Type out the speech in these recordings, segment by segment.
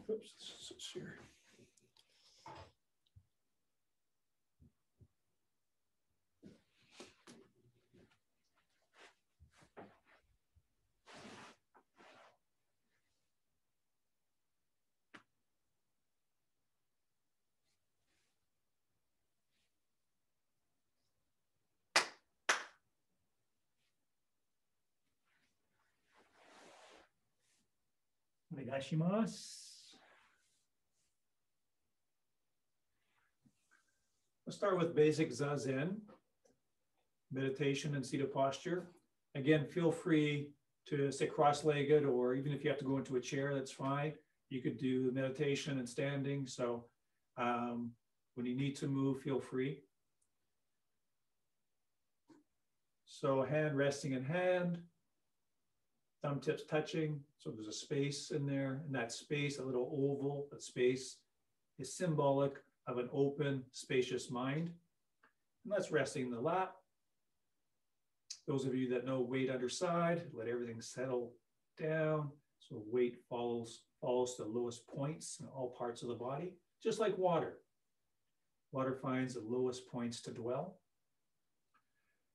Oops, it's here. Onegaishimasu. Let's start with basic Zazen, meditation and seated posture. Again, feel free to sit cross-legged, or even if you have to go into a chair, that's fine. You could do meditation and standing. So when you need to move, feel free. So hand resting in hand, thumb tips touching. So there's a space in there, and that space, a little oval, that space is symbolic of an open, spacious mind. And that's resting in the lap. Those of you that know weight underside, let everything settle down. So weight follows the lowest points in all parts of the body, just like water. Water finds the lowest points to dwell.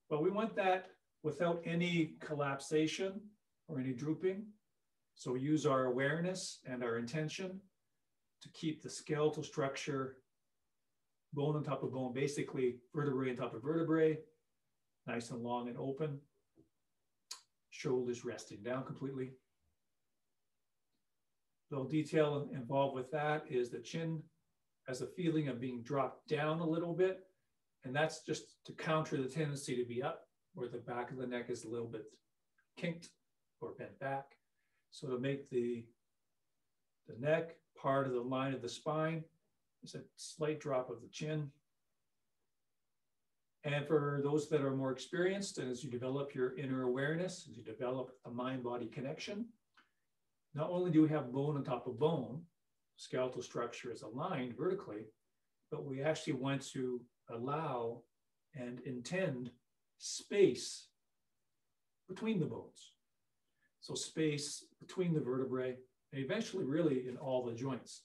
But we want that without any collapsation or any drooping. So we use our awareness and our intention to keep the skeletal structure, bone on top of bone, basically vertebrae on top of vertebrae, nice and long and open. Shoulders resting down completely. The little detail involved with that is the chin has a feeling of being dropped down a little bit. And that's just to counter the tendency to be up, where the back of the neck is a little bit kinked or bent back. So to make the neck part of the line of the spine, there's a slight drop of the chin. And for those that are more experienced, and as you develop your inner awareness, as you develop a mind-body connection, not only do we have bone on top of bone, skeletal structure is aligned vertically, but we actually want to allow and intend space between the bones. So space between the vertebrae, and eventually really in all the joints.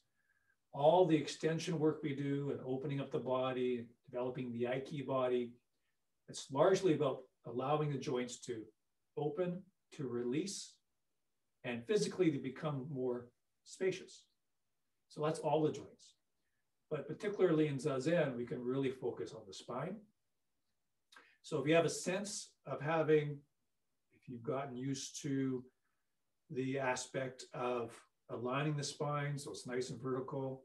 All the extension work we do and opening up the body, developing the Aikido body, it's largely about allowing the joints to open, to release, and physically to become more spacious. So that's all the joints. But particularly in Zazen, we can really focus on the spine. So if you have a sense of having, if you've gotten used to the aspect of aligning the spine, so it's nice and vertical,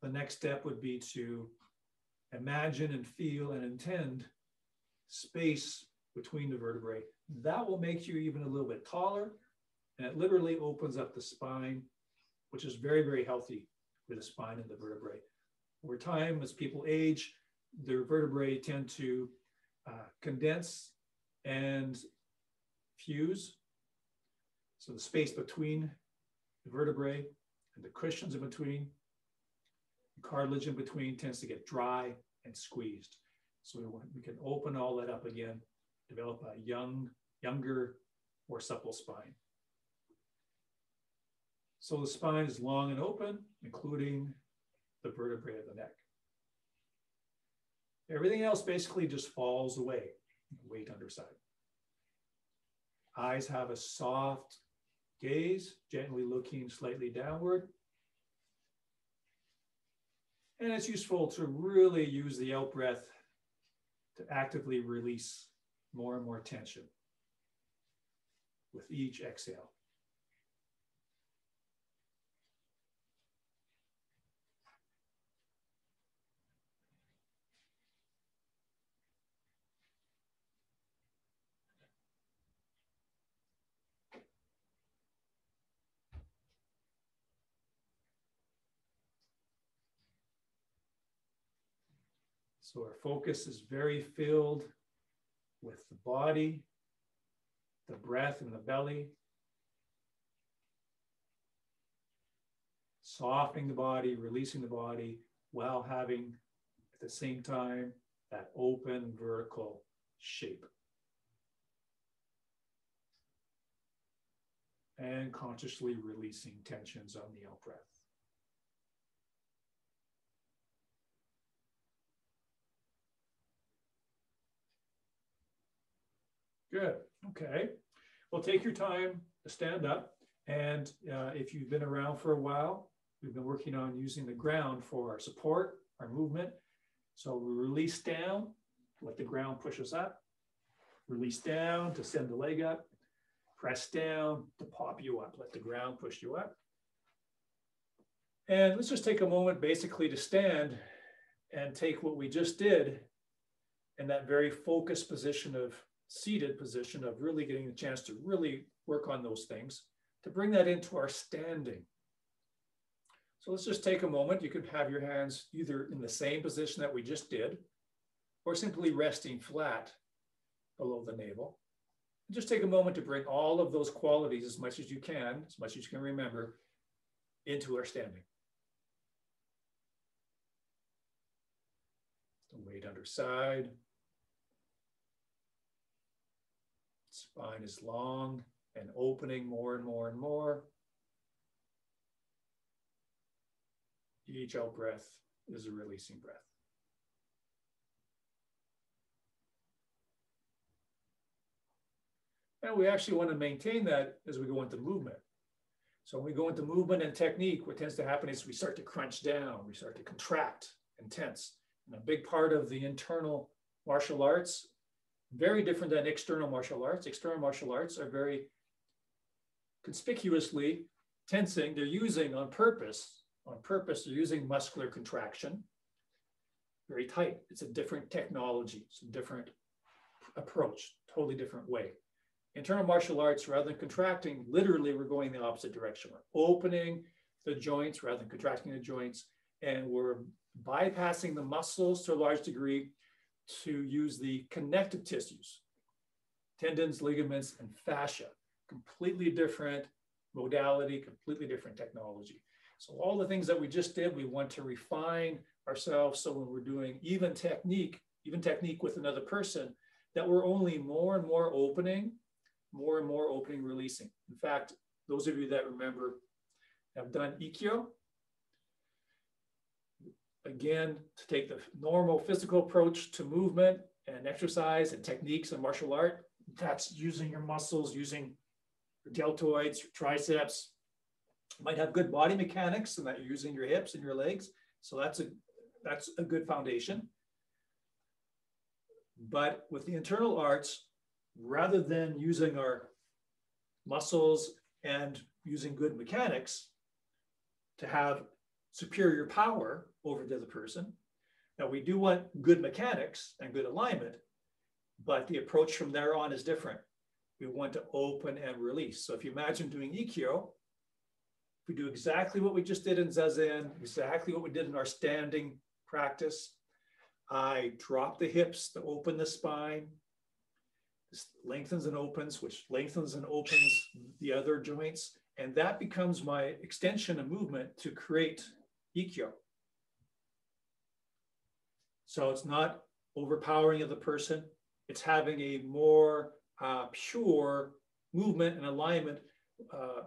the next step would be to imagine and feel and intend space between the vertebrae. That will make you even a little bit taller, and it literally opens up the spine, which is very, very healthy for the spine and the vertebrae. Over time, as people age, their vertebrae tend to condense and fuse. So the space between the vertebrae and the cushions in between, the cartilage in between tends to get dry and squeezed. So we can open all that up again, develop a younger, more supple spine. So the spine is long and open, including the vertebrae of the neck. Everything else basically just falls away, weight underside. Eyes have a soft gaze, gently looking slightly downward. And it's useful to really use the out breath to actively release more and more tension with each exhale. So our focus is very filled with the body, the breath in the belly, softening the body, releasing the body, while having at the same time that open vertical shape. and consciously releasing tensions on the out breath. Good. Okay. Well, take your time to stand up. And if you've been around for a while, we've been working on using the ground for our support, our movement. So we release down, let the ground push us up. Release down to send the leg up. Press down to pop you up. Let the ground push you up. And let's just take a moment basically to stand and take what we just did in that very focused position of seated position of really getting the chance to really work on those things, to bring that into our standing. So let's just take a moment. You could have your hands either in the same position that we just did, or simply resting flat below the navel. And just take a moment to bring all of those qualities as much as you can remember, into our standing. The weight under side. Spine is long and opening more and more and more. Each out breath is a releasing breath. And we actually want to maintain that as we go into movement. So when we go into movement and technique, what tends to happen is we start to crunch down, we start to contract and tense. And a big part of the internal martial arts, very different than external martial arts. External martial arts are very conspicuously tensing. They're using on purpose, they're using muscular contraction, very tight. It's a different technology. It's a different approach, totally different way. Internal martial arts, rather than contracting, literally we're going the opposite direction. We're opening the joints rather than contracting the joints, and we're bypassing the muscles to a large degree to use the connective tissues, tendons, ligaments, and fascia. Completely different modality, completely different technology. So all the things that we just did, we want to refine ourselves so when we're doing even technique with another person, that we're only more and more opening, releasing. In fact, those of you that remember have done Aikido, again, to take the normal physical approach to movement and exercise and techniques and martial art, that's using your muscles, using your deltoids, your triceps. You might have good body mechanics and that you're using your hips and your legs. So that's a good foundation. But with the internal arts, rather than using our muscles and using good mechanics to have superior power over the other person. Now we do want good mechanics and good alignment, but the approach from there on is different. We want to open and release. So if you imagine doing Aikido, we do exactly what we just did in Zazen, exactly what we did in our standing practice. I drop the hips to open the spine. This lengthens and opens, which lengthens and opens the other joints. And that becomes my extension of movement to create Aikido. So it's not overpowering of the person. It's having a more pure movement and alignment,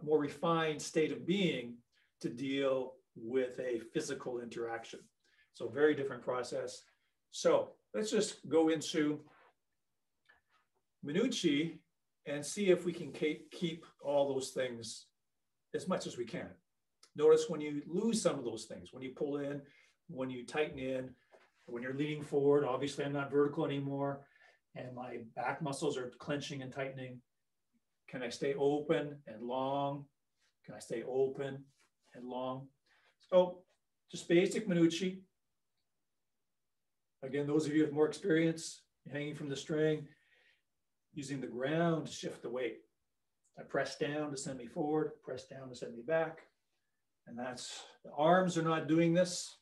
more refined state of being to deal with a physical interaction. So very different process. So let's just go into Minucci and see if we can keep all those things as much as we can. Notice when you lose some of those things, when you pull in, when you tighten in, when you're leaning forward, obviously I'm not vertical anymore and my back muscles are clenching and tightening. Can I stay open and long? Can I stay open and long? So just basic Minucci. Again, those of you with more experience, hanging from the string, using the ground to shift the weight. I press down to send me forward, press down to send me back. And that's, the arms are not doing this.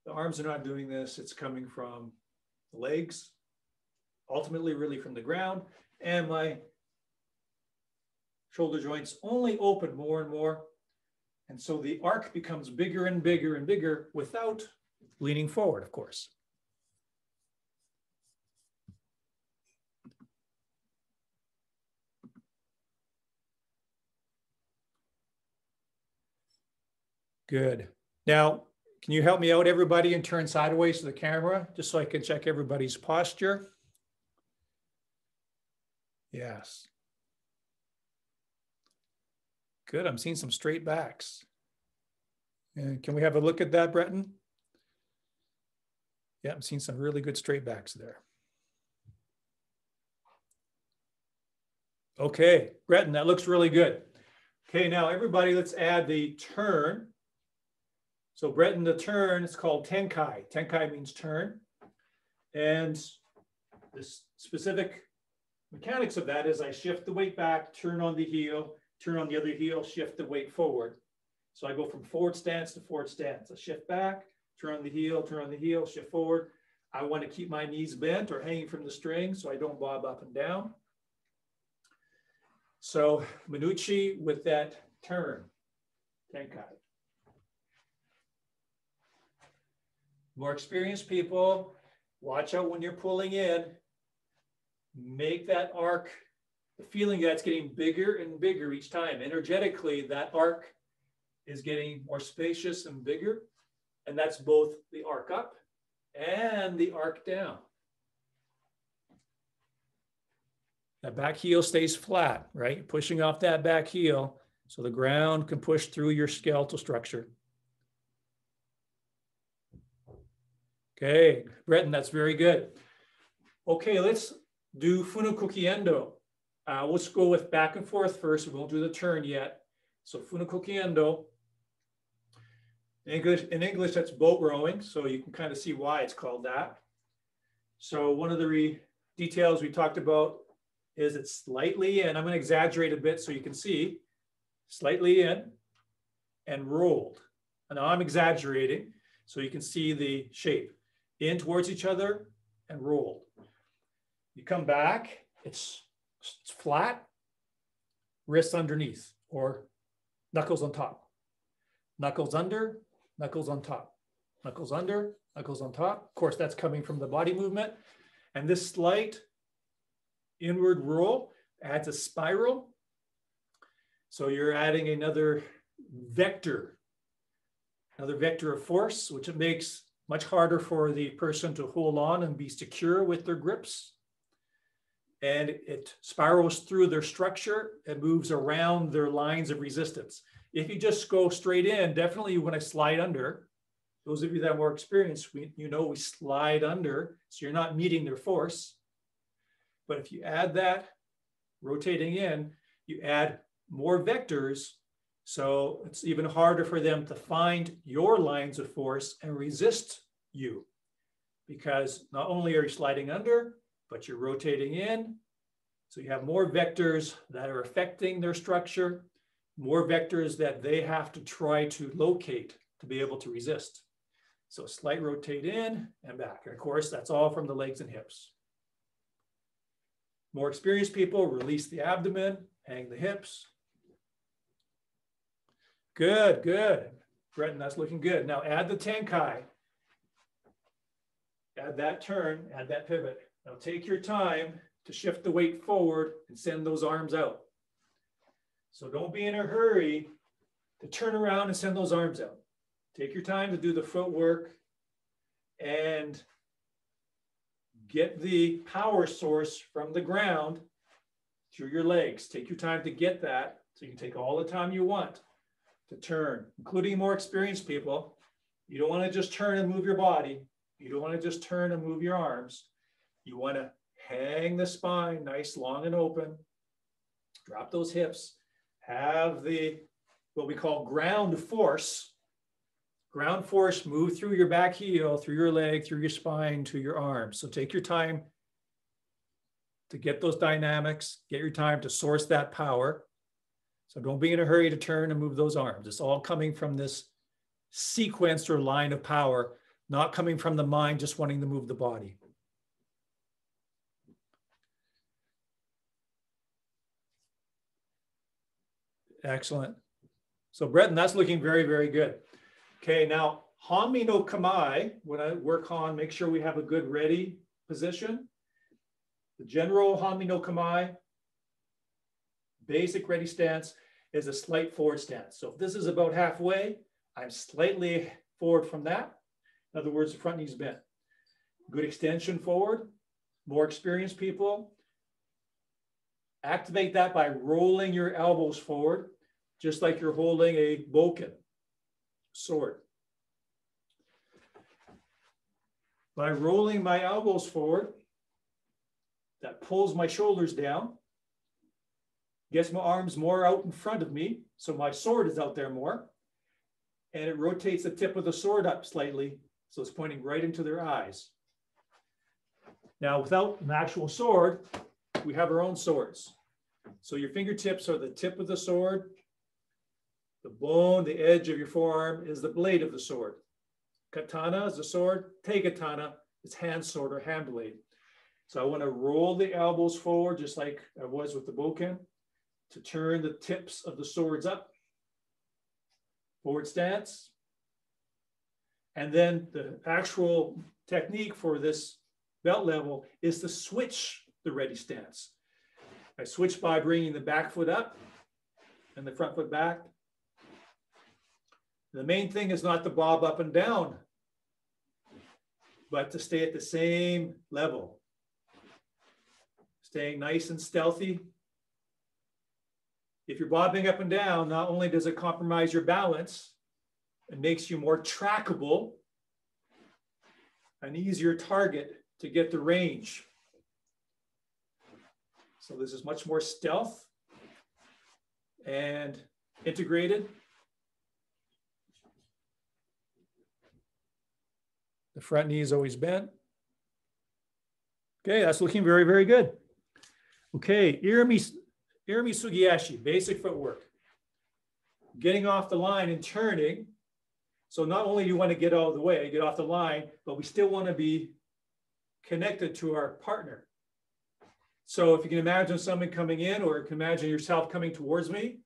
The arms are not doing this. It's coming from the legs, ultimately really from the ground. And my shoulder joints only open more and more. And so the arc becomes bigger and bigger and bigger without leaning forward, of course. Good. Now, can you help me out, everybody, and turn sideways to the camera, just so I can check everybody's posture? Yes. Good. I'm seeing some straight backs. And can we have a look at that, Breton? Yeah, I'm seeing some really good straight backs there. Okay, Breton, that looks really good. Okay, now everybody, let's add the turn. So Breton, the turn is called tenkai. Tenkai means turn. And the specific mechanics of that is I shift the weight back, turn on the heel, turn on the other heel, shift the weight forward. So I go from forward stance to forward stance. I shift back, turn on the heel, shift forward. I want to keep my knees bent or hanging from the string so I don't bob up and down. So Minucci with that turn, tenkai. More experienced people, watch out when you're pulling in. Make that arc, the feeling that's getting bigger and bigger each time. Energetically, that arc is getting more spacious and bigger. And that's both the arc up and the arc down. That back heel stays flat, right? You're pushing off that back heel so the ground can push through your skeletal structure. Okay, Breton, that's very good. Okay, let's do Funakoki Endo. Let's go with back and forth first. We won't do the turn yet. So Funakoki Endo. In English, that's boat rowing. So you can kind of see why it's called that. So one of the details we talked about is it's slightly in. I'm going to exaggerate a bit so you can see. Slightly in and rolled. And now I'm exaggerating so you can see the shape. In towards each other and rolled. You come back, it's flat, wrists underneath or knuckles on top. Knuckles under, knuckles on top. Knuckles under, knuckles on top. Of course, that's coming from the body movement. And this slight inward roll adds a spiral. So you're adding another vector of force, which it makes much harder for the person to hold on and be secure with their grips. And it spirals through their structure and moves around their lines of resistance. If you just go straight in, definitely you want to slide under. Those of you that are more experienced, you know we slide under, so you're not meeting their force. But if you add that, rotating in, you add more vectors, so it's even harder for them to find your lines of force and resist you. Because not only are you sliding under, but you're rotating in. So you have more vectors that are affecting their structure, more vectors that they have to try to locate to be able to resist. So slight rotate in and back. And of course, that's all from the legs and hips. More experienced people, release the abdomen, hang the hips. Good, good. Breton, that's looking good. Now add the tenkai. Add that turn, add that pivot. Now take your time to shift the weight forward and send those arms out. So don't be in a hurry to turn around and send those arms out. Take your time to do the footwork and get the power source from the ground through your legs. Take your time to get that so you can take all the time you want to turn, including more experienced people. You don't want to just turn and move your body. You don't want to just turn and move your arms. You want to hang the spine nice, long, and open. Drop those hips. Have the, what we call ground force. Ground force move through your back heel, through your leg, through your spine, to your arms. So take your time to get those dynamics. Get your time to source that power. So don't be in a hurry to turn and move those arms. It's all coming from this sequence or line of power, not coming from the mind just wanting to move the body. Excellent. So Breton, that's looking very, very good. Okay, now Hanmi no Kamai, when I work on, make sure we have a good ready position. The general Hanmi no Kamai, basic ready stance, is a slight forward stance. So if this is about halfway, I'm slightly forward from that. In other words, the front knee's bent. Good extension forward. More experienced people, activate that by rolling your elbows forward, just like you're holding a bokken sword. By rolling my elbows forward, that pulls my shoulders down, gets my arms more out in front of me, so my sword is out there more, and it rotates the tip of the sword up slightly, so it's pointing right into their eyes. Now, without an actual sword, we have our own swords. So your fingertips are the tip of the sword. The bone, the edge of your forearm is the blade of the sword. Katana is the sword. Te-katana is hand sword or hand blade. So I want to roll the elbows forward, just like I was with the bokken, to turn the tips of the swords up. Forward stance. And then the actual technique for this belt level is to switch the ready stance. I switch by bringing the back foot up and the front foot back. The main thing is not to bob up and down, but to stay at the same level. Staying nice and stealthy. If you're bobbing up and down, not only does it compromise your balance, it makes you more trackable, an easier target to get the range. So this is much more stealth and integrated. The front knee is always bent. Okay, that's looking very, very good. Okay, Irimi Sugiyashi, basic footwork. Getting off the line and turning. So not only do you want to get out of the way, get off the line, but we still want to be connected to our partner. So if you can imagine someone coming in, or you can imagine yourself coming towards me,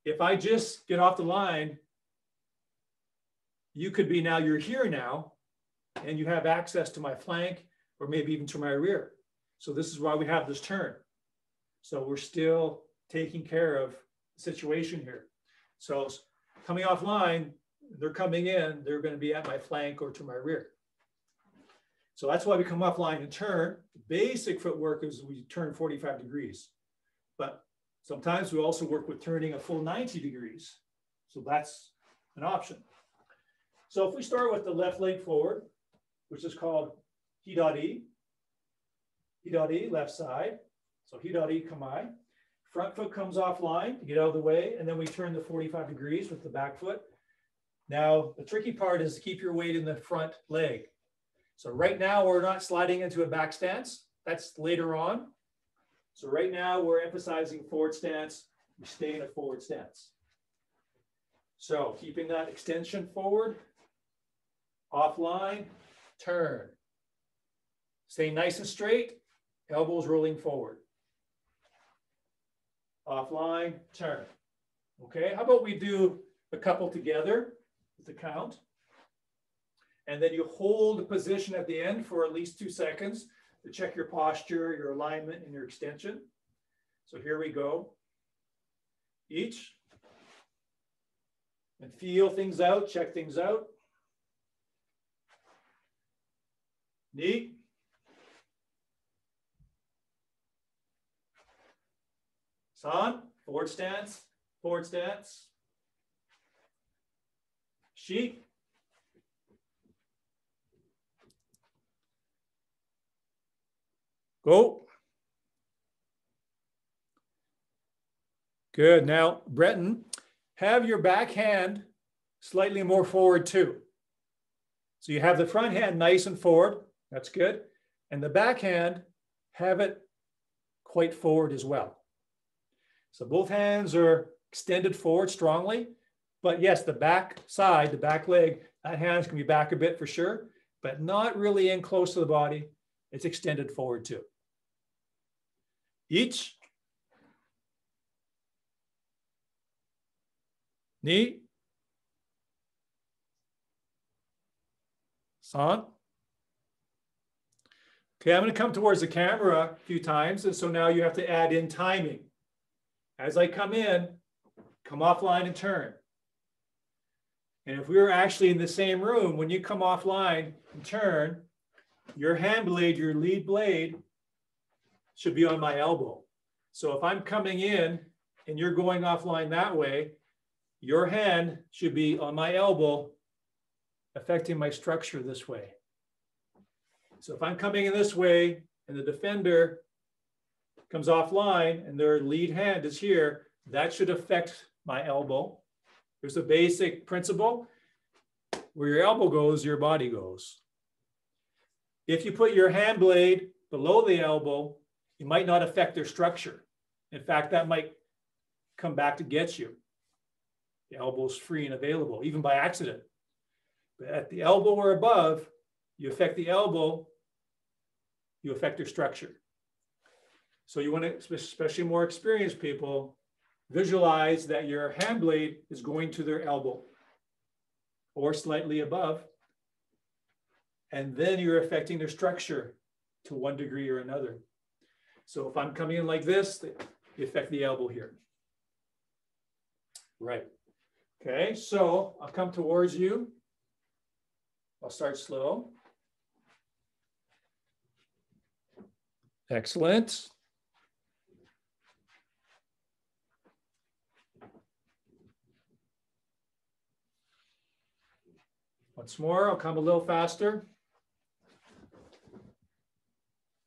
if I just get off the line, you could be now, you're here now, and you have access to my flank, or maybe even to my rear. So this is why we have this turn. So we're still taking care of the situation here. So coming offline, they're coming in, they're going to be at my flank or to my rear. So that's why we come offline and turn. Basic footwork is we turn 45 degrees. But sometimes we also work with turning a full 90 degrees. So that's an option. So if we start with the left leg forward, which is called Hidari. Hidari, left side. So Hidari Kamai. Front foot comes offline to get out of the way, and then we turn the 45 degrees with the back foot. Now, the tricky part is to keep your weight in the front leg. So right now, we're not sliding into a back stance. That's later on. So right now, we're emphasizing forward stance. We stay in a forward stance. So keeping that extension forward, offline, turn. Stay nice and straight, elbows rolling forward. Offline, turn. Okay, how about we do a couple together with the count? And then you hold the position at the end for at least 2 seconds to check your posture, your alignment, and your extension. So here we go. Each. And feel things out, check things out. Knee. San, forward stance, forward stance. Shi. Go. Good. Now, Breton, have your back hand slightly more forward too. So you have the front hand nice and forward. That's good. And the back hand, have it quite forward as well. So both hands are extended forward strongly. But yes, the back side, the back leg, that hand's can be back a bit for sure, but not really in close to the body. It's extended forward too. Each. Knee. San. Okay, I'm going to come towards the camera a few times, and so now you have to add in timing. As I come in, come offline and turn. And if we were actually in the same room, when you come offline and turn, your hand blade, your lead blade should be on my elbow. So if I'm coming in and you're going offline that way, your hand should be on my elbow, affecting my structure this way. So if I'm coming in this way and the defender comes offline and their lead hand is here, that should affect my elbow. There's a basic principle. Where your elbow goes, your body goes. If you put your hand blade below the elbow, it might not affect their structure. In fact, that might come back to get you. The elbow's free and available, even by accident. But at the elbow or above, you affect the elbow, you affect their structure. So you want to, especially more experienced people, visualize that your hand blade is going to their elbow or slightly above, and then you're affecting their structure to one degree or another. So if I'm coming in like this, you affect the elbow here. Right. Okay, so I'll come towards you. I'll start slow. Excellent. Once more, I'll come a little faster.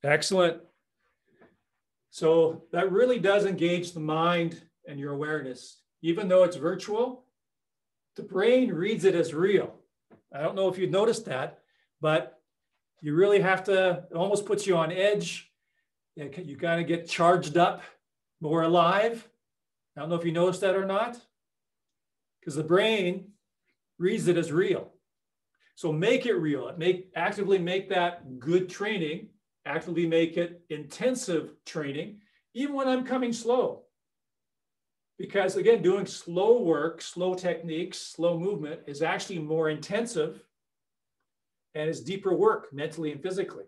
Excellent. So that really does engage the mind and your awareness. Even though it's virtual, the brain reads it as real. I don't know if you've noticed that, but you really have to, it almost puts you on edge. You kind of get charged up, more alive. I don't know if you noticed that or not, because the brain reads it as real. So make it real. Actively make that good training, actively make it intensive training, even when I'm coming slow. Because again, doing slow work, slow techniques, slow movement is actually more intensive and is deeper work mentally and physically.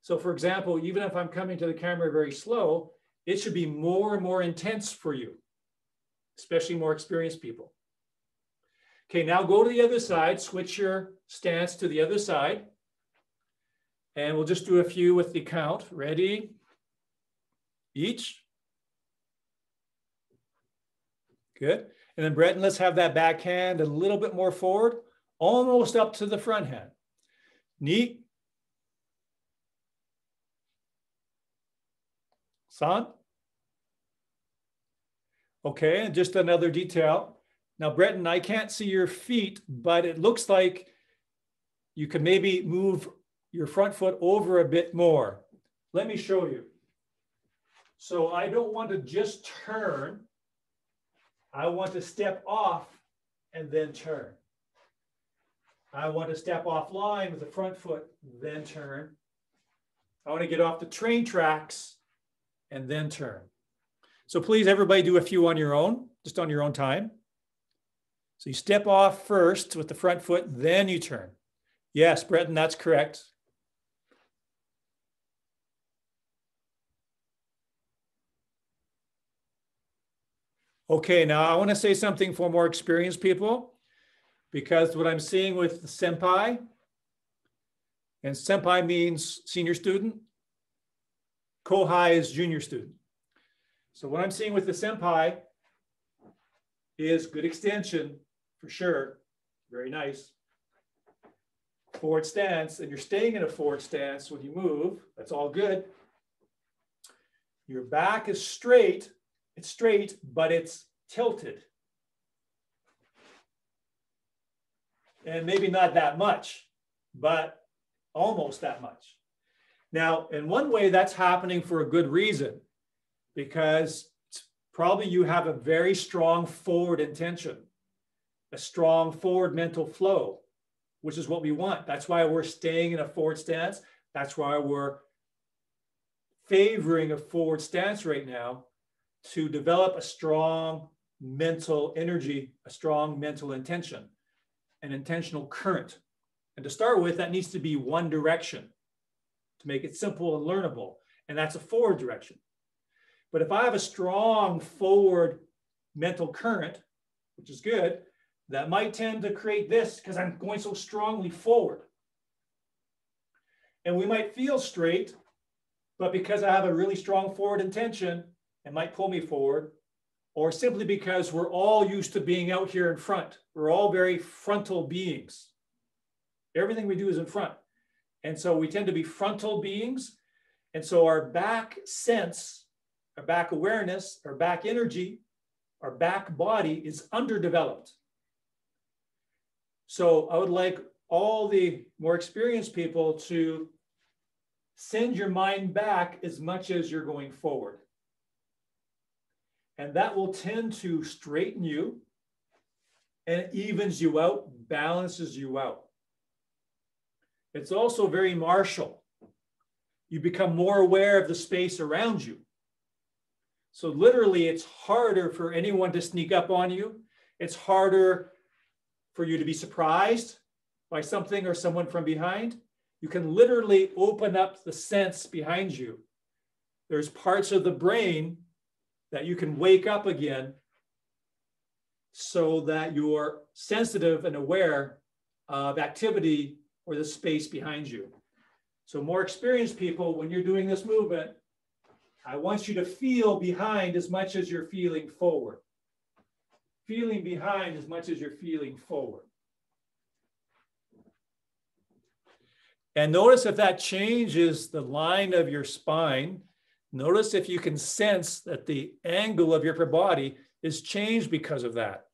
So for example, even if I'm coming to the camera very slow, it should be more and more intense for you, especially more experienced people. Okay, now go to the other side, switch your stance to the other side. And we'll just do a few with the count. Ready? Each. Good. And then Breton, let's have that back hand a little bit more forward, almost up to the front hand. Neat. San. Okay, and just another detail. Now, Breton, I can't see your feet, but it looks like you can maybe move your front foot over a bit more. Let me show you. So I don't want to just turn. I want to step off and then turn. I want to step offline with the front foot, then turn. I want to get off the train tracks and then turn. So please, everybody do a few on your own, just on your own time. So you step off first with the front foot, then you turn. Yes, Breton, that's correct. Okay, now I want to say something for more experienced people, because what I'm seeing with the senpai, and senpai means senior student, kohai is junior student. So what I'm seeing with the senpai is good extension, for sure, very nice. Forward stance, and you're staying in a forward stance when you move, that's all good. Your back is straight, it's straight, but it's tilted. And maybe not that much, but almost that much. Now, in one way, that's happening for a good reason, because probably you have a very strong forward intention, a strong forward mental flow, which is what we want. That's why we're staying in a forward stance. That's why we're favoring a forward stance right now, to develop a strong mental energy, a strong mental intention, an intentional current. And to start with, that needs to be one direction to make it simple and learnable. And that's a forward direction. But if I have a strong forward mental current, which is good, that might tend to create this because I'm going so strongly forward. And we might feel straight, but because I have a really strong forward intention, it might pull me forward, or simply because we're all used to being out here in front. We're all very frontal beings. Everything we do is in front. And so we tend to be frontal beings. And so our back sense, our back awareness, our back energy, our back body is underdeveloped. So I would like all the more experienced people to send your mind back as much as you're going forward. And that will tend to straighten you, and it evens you out, balances you out. It's also very martial. You become more aware of the space around you. So literally, it's harder for anyone to sneak up on you. It's harder for you to be surprised by something or someone from behind. You can literally open up the sense behind you. There's parts of the brain that you can wake up again so that you're sensitive and aware of activity or the space behind you. So more experienced people, when you're doing this movement, I want you to feel behind as much as you're feeling forward. Feeling behind as much as you're feeling forward. And notice if that changes the line of your spine. Notice if you can sense that the angle of your upper body is changed because of that.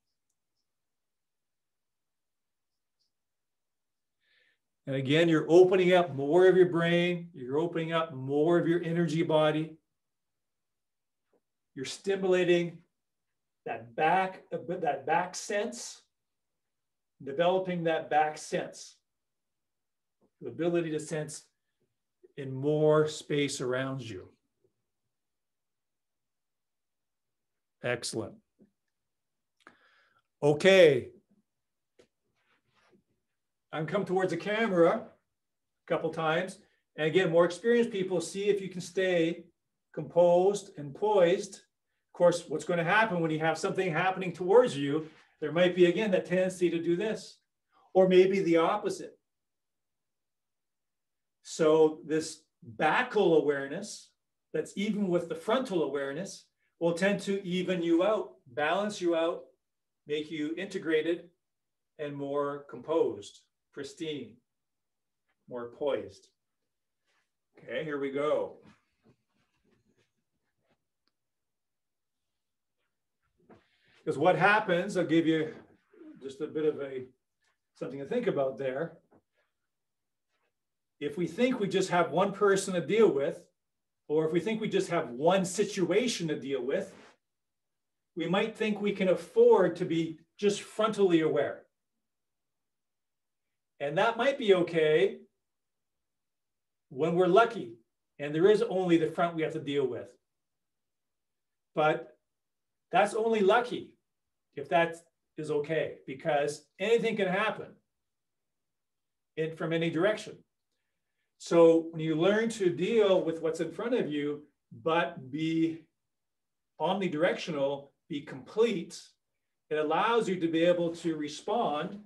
And again, you're opening up more of your brain. You're opening up more of your energy body. You're stimulating that back sense, developing that back sense, the ability to sense in more space around you. Excellent. Okay. I'm come towards the camera a couple times. And again, more experienced people, see if you can stay composed and poised. Of course, what's going to happen when you have something happening towards you, there might be, again, that tendency to do this, or maybe the opposite. So this backal awareness, that's even with the frontal awareness, will tend to even you out, balance you out, make you integrated and more composed, pristine, more poised. Okay, here we go. Because what happens, I'll give you just a bit of something to think about there. If we think we just have one person to deal with, or if we think we just have one situation to deal with, we might think we can afford to be just frontally aware. And that might be okay when we're lucky and there is only the front we have to deal with. But that's only lucky if that is okay, because anything can happen from any direction. So when you learn to deal with what's in front of you, but be omnidirectional, be complete, it allows you to be able to respond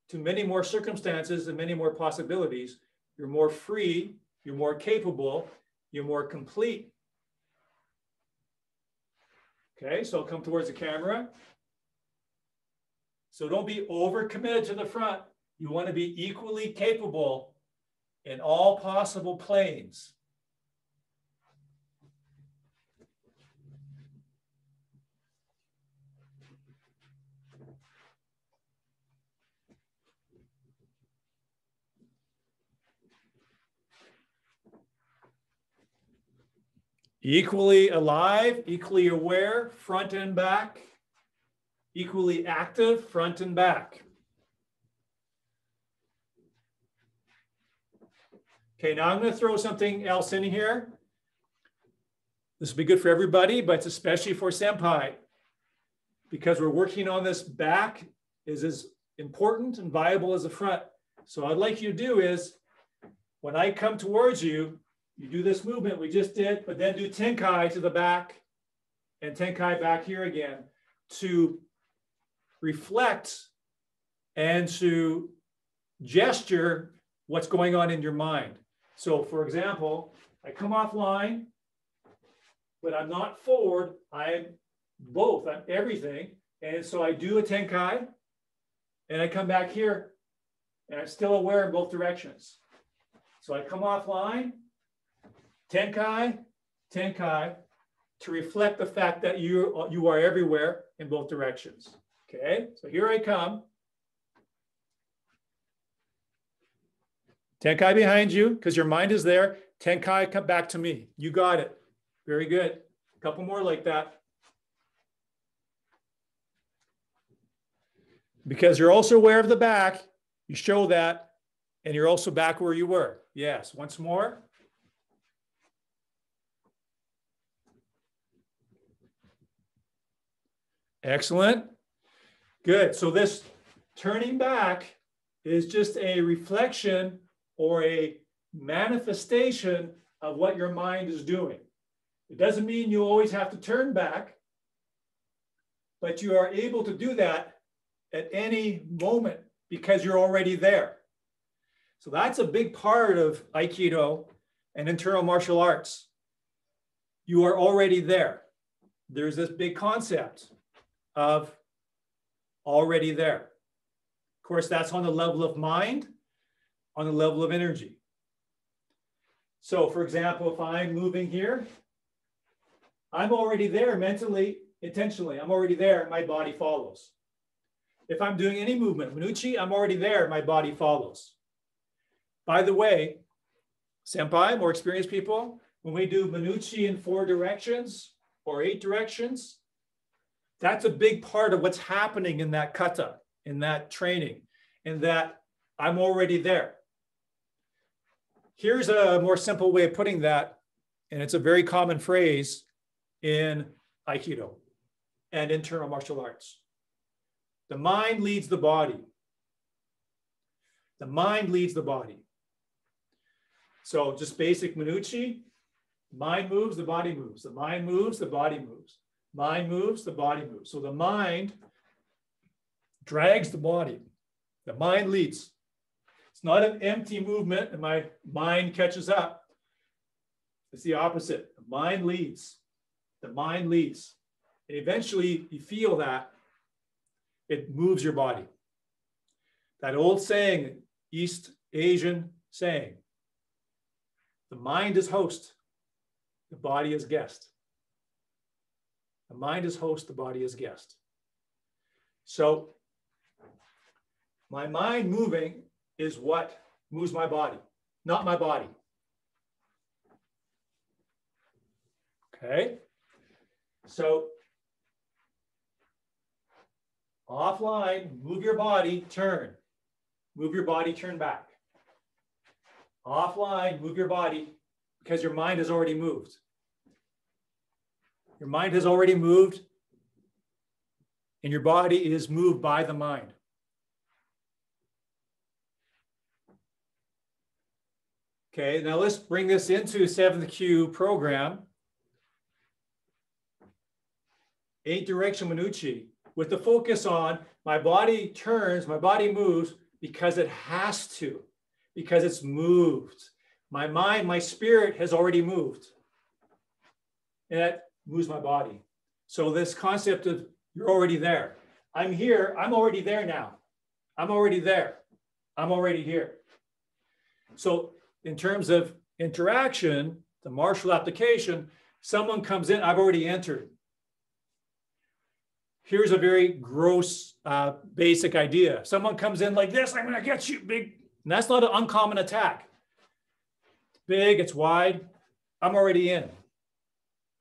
to many more circumstances and many more possibilities. You're more free, you're more capable, you're more complete. Okay, so I'll come towards the camera. So don't be overcommitted to the front. You want to be equally capable in all possible planes. Equally alive, equally aware, front and back, equally active, front and back. Okay, now I'm going to throw something else in here. This will be good for everybody, but it's especially for Senpai, because we're working on this back is as important and viable as the front. So what I'd like you to do is, when I come towards you, you do this movement we just did, but then do Tenkai to the back and Tenkai back here again to reflect and to gesture what's going on in your mind. So for example, I come offline, but I'm not forward, I'm both, I'm everything. And so I do a Tenkai, and I come back here, and I'm still aware in both directions. So I come offline, Tenkai, Tenkai, to reflect the fact that you are everywhere in both directions. Okay, so here I come. Tenkai behind you, because your mind is there. Tenkai, come back to me. You got it. Very good. A couple more like that. Because you're also aware of the back, you show that, and you're also back where you were. Yes, once more. Excellent. Good. So this turning back is just a reflection or a manifestation of what your mind is doing. It doesn't mean you always have to turn back, but you are able to do that at any moment because you're already there. So that's a big part of Aikido and internal martial arts. You are already there. There's this big concept of already there. Of course, that's on the level of mind, on the level of energy. So for example, if I'm moving here, I'm already there mentally, intentionally. I'm already there, my body follows. If I'm doing any movement, Minuchi, I'm already there, my body follows. By the way, senpai, more experienced people, when we do Minuchi in 4 directions or 8 directions, that's a big part of what's happening in that kata, in that training, in that I'm already there. Here's a more simple way of putting that, and it's a very common phrase in Aikido and internal martial arts. The mind leads the body. The mind leads the body. So just basic Minuchi, mind moves, the body moves. The mind moves, the body moves. Mind moves, the body moves. So the mind drags the body. The mind leads. It's not an empty movement and my mind catches up. It's the opposite. The mind leads. The mind leads. And eventually you feel that it moves your body. That old saying, East Asian saying, the mind is host, the body is guest. The mind is host, the body is guest. So my mind moving is what moves my body, not my body. Okay, so offline, move your body, turn. Move your body, turn back. Offline, move your body because your mind has already moved. Your mind has already moved and your body is moved by the mind. Okay, now let's bring this into 7th Q program. 8 direction Minuchi with the focus on my body turns, my body moves because it has to, because it's moved. My mind, my spirit has already moved. And that moves my body. So this concept of you're already there. I'm here, I'm already there now. I'm already there. I'm already here. So in terms of interaction, the martial application, someone comes in, I've already entered. Here's a very gross, basic idea. Someone comes in like this, I'm gonna get you, big. And that's not an uncommon attack. It's big, it's wide. I'm already in.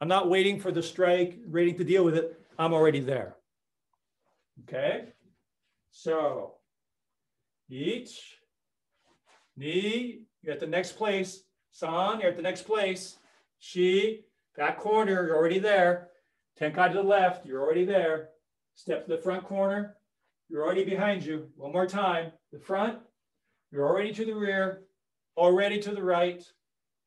I'm not waiting for the strike, waiting to deal with it. I'm already there. Okay? So, each, ni, you're at the next place. San, you're at the next place. Shi, back corner, you're already there. Tenkai to the left, you're already there. Step to the front corner, you're already behind you. One more time. The front, you're already to the rear, already to the right,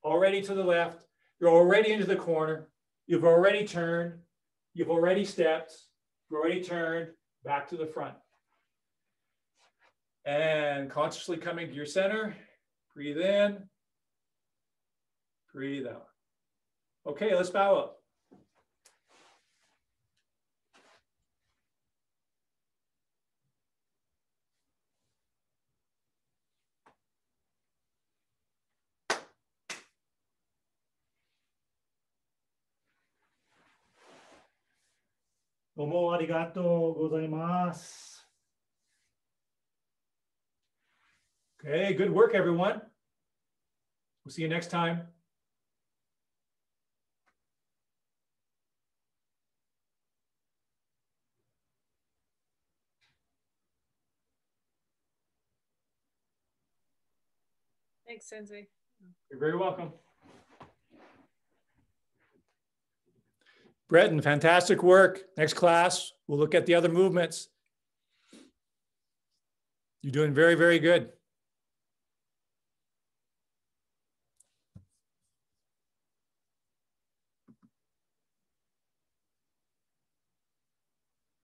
already to the left. You're already into the corner. You've already turned. You've already stepped. You've already turned. back to the front. And consciously coming to your center, breathe in, breathe out. Okay, let's bow up. Domo arigatou gozaimasu. Okay, good work, everyone. We'll see you next time. Thanks, Sensei. You're very welcome. Breton, fantastic work. Next class, we'll look at the other movements. You're doing very, very good.